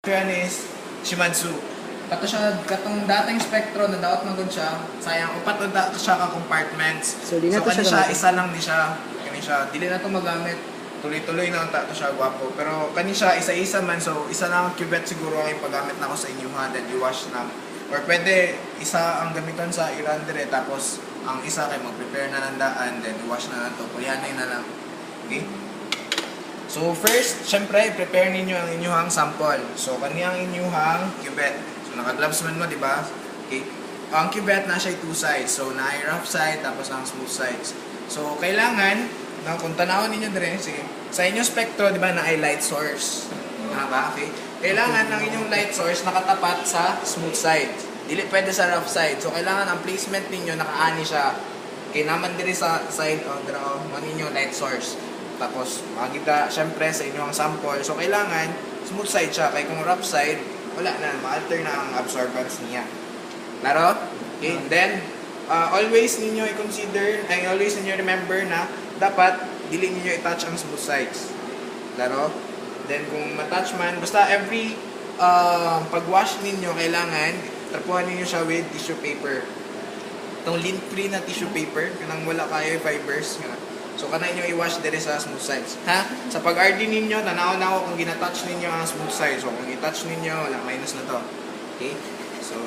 Yan is Shimadzu. Kato siya, katong dating Spectro na daot magod siya. Sayang, upat na siya ka compartments. So, di na to kani siya siya, gamitin. isa lang ni siya. Kani siya, dili na to magamit. Tuloy-tuloy na to siya, gwapo. Pero kani siya, isa-isa man. So, isa lang ang cubette siguro ang ipagamit na ko sa inyo ha. Then, i-wash na. Or pwede, isa ang gamiton sa Iran dire. Tapos, ang isa kay mag-prepare na ng daan. Then, i-wash na to. Kulihanay na lang. Okay? So first, syempre, prepare ninyo ang inyuhang sample. So kaniyang inyuhang cubette. So naka-gloves man mo, di ba? Okay. Ang cubette na siya two sides. So na rough side tapos ang smooth sides. So kailangan, kung tanawon ninyo dire, sige. Sa inyong Spectro, di ba, na ay light source. Ba? Okay. Kailangan ng inyong light source nakatapat sa smooth side. Dili pwede sa rough side. So kailangan ang placement ninyo nakaani siya. Okay, naman dire sa side of the ninyo light source. Tapos, makikita, syempre, sa inyong sample. So, kailangan, smooth side siya. Kaya kung rough side, wala na. Ma-alter na ang absorbance niya. Klaro? Okay. And then, always ninyo i-consider, always ninyo remember na dapat, dili ninyo i-touch ang smooth sides. Klaro? Then, kung ma-touch man, basta every pag-wash ninyo, kailangan, trapuhan ninyo siya with tissue paper. Itong lint-free na tissue paper, kanang wala kayo fibers. So, kanay nyo i-wash dire sa smooth sides. Ha? Sa pag-RD ninyo, tanaw na ako kung gina-touch ninyo ang smooth sides. So, kung i-touch ninyo, wala, minus na to. Okay? So,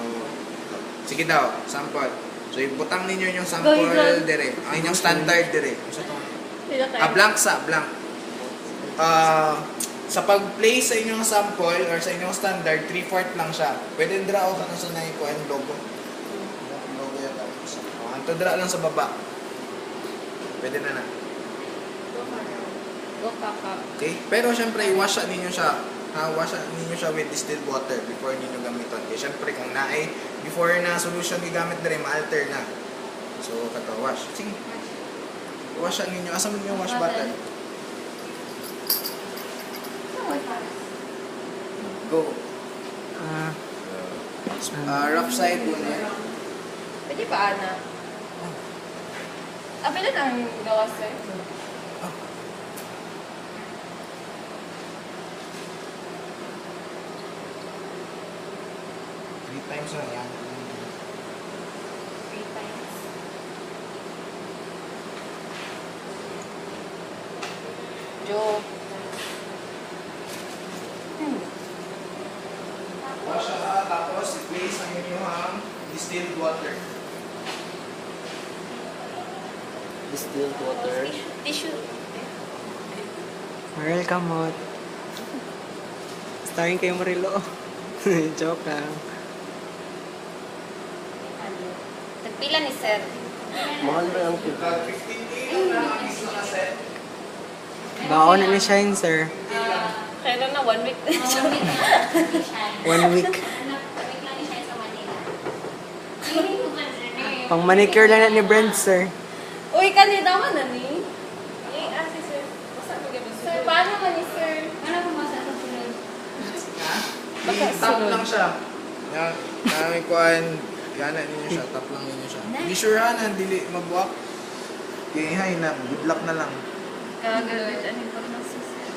sige daw, sample. So, ibutang ninyo yung sample dire. Ang inyong standard dire. Blank sa blank. Sa pag-place sa inyong sample or sa inyong standard, 3/4 lang siya. Pwede draw ka na sa naikuha yung logo. Logo yata. Anto draw lang sa baba. Pwede na na. Okay? Pero syempre, i-wash ninyo siya. Wash ninyo siya with distilled water before ninyo gamiton. Okay? Syempre, kung naay, before na solution gigamit na rin, ma-alter na. So, kato, wash. Sige. Wash ninyo. Asa mo yung wash butter? Go. Rough side muna. Pwede pa, Ana? Pila na ang gawas, sir? Three times na yan. 3 times. Joke. Wash siya, tapos i-place ang inyong distilled water. Distilled water. Tissue. Marel Kamot. Starring kay Marilo. Joke lang. Nagpila ni sir. Mahal ba ang 15 kilo na ang isa na set. baon na ni Shine, sir. Kailan na 1 week. 1 week. Pang manicure lang na ni Brent, sir. Uy, kanina naman na ni. Si sir. Basta mag-ibig. Sir, paano man ni sir? Ano kung masa sa sunod? Tap lang siya. Yan. May kuhan. Yana ninyo siya. Tap lang ninyo siya. Be sure ha na dili mag-walk. Okay, hi na. Good luck na lang. Gagawin. Ano yung pag-nasa sir?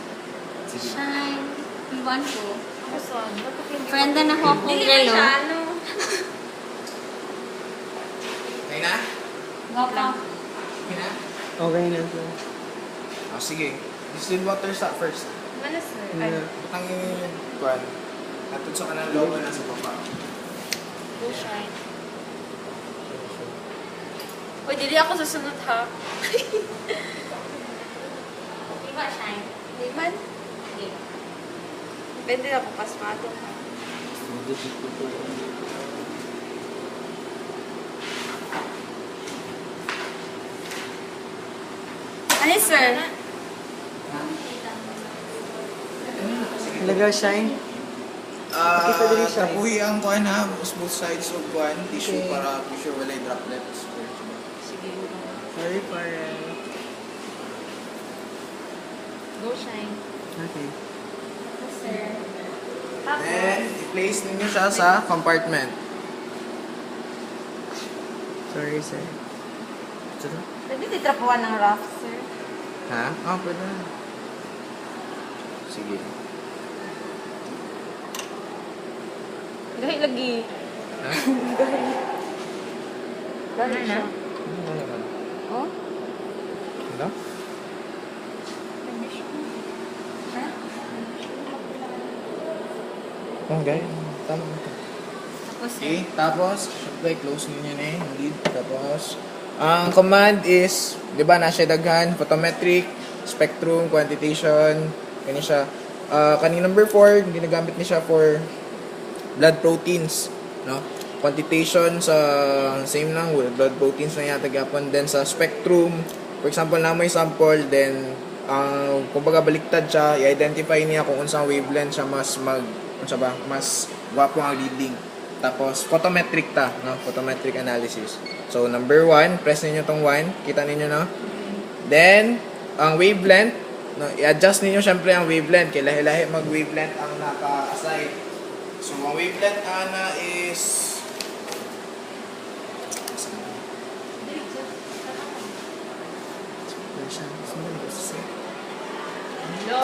Shine. Iwan ko. Ako saan? Friend na ako akong Dili galo. siya, ano? Okay na? Go pa. Okay na? Okay na, sir. Sige. Distilled water sa first. Ano sir? Yeah. Butang yung kuhan. Natun sa kanang logo na sa baba. Go shine. Uy, dili ako susunod ha. Di ba, Shine? Di man. Sige. Depende na kung pasmado ha. Ano sir? Talaga, Shine? Pakita diri siya. Tapuhi ang kuhan ha. Both sides of kuhan. Tissue Okay. para be sure walay droplets. Sige. Sorry, Farrell. Go shine. Okay. Sir. Then, i-place ninyo siya sa compartment. Sorry, sir. Pwede titrapuan ng rough, sir. Ha? Pwede na. Sige. Gahi lagi. Ha? Gahi siya. Ano naman? Oh? Ano? Ha? Oh, guys. Tama ito. Tapos Okay, tapos, syempre, close ninyo na yung lead. Tapos, ang command is, di ba, nasa daghan, photometric, spectrum, quantitation, kanya siya. Kaning number 4, ginagamit niya siya for blood proteins, no? Quantitation sa same lang, blood proteins na yata gapon. Then sa spectrum, for example, na may sample, then, kumbaga baliktad siya, i-identify niya kung unsang wavelength siya mas gwapo ang reading. Tapos, photometric ta, no? Photometric analysis. So, number 1, press ninyo tong 1. Kita ninyo, no? Then, ang wavelength, no? I-adjust ninyo syempre ang wavelength. Kaya lahi-lahi mag-wavelength ang naka-assign. So, ang wavelength ana is... No.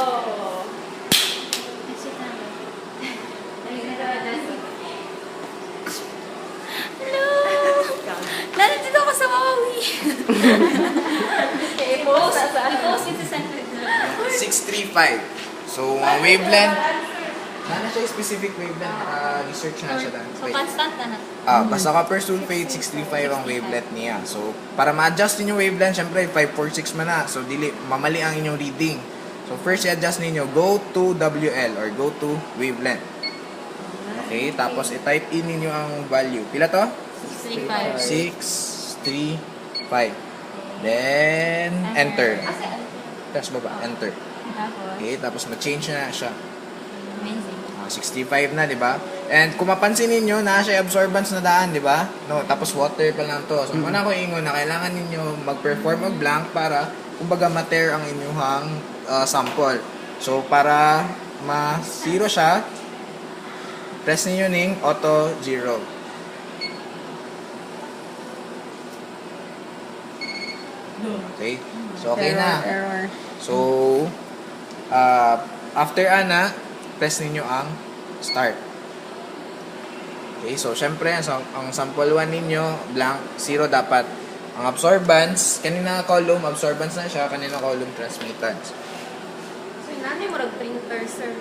Hello! Nandito ako sa Maui. I-post sa I-post it sa 635. So, ang wavelength, nana siya specific wavelength. Research na siya dahil. So, constant na. Basta copper sulfate, 635 ang wavelength niya. So, para ma-adjust ninyo wavelength, syempre, 546 man na. So, dili, mamali ang inyong reading. So, first i-adjust ninyo, go to WL or go to wavelength. Okay, tapos i-type in ninyo ang value. Pila to? 635. 635. Then, enter. Tapos baba, enter. Tapos, Okay, tapos ma-change na siya. amazing. 65 na, di ba? And kung mapansin ninyo, nasa siya absorbance na daan, di ba? No, tapos water pa lang to. So, muna ko ingon na kailangan ninyo mag-perform og blank para kumbaga ma-tear ang inyong sample. So, para ma-zero siya, press ninyo ning auto zero. Okay? So, okay na. Error. So, after ana, press ninyo ang start. Okay, so syempre, ang sample 1 ninyo, blank, 0 dapat. Ang absorbance, kanina column, absorbance na siya, kanina column transmittance. So, nanay mo printer, sir.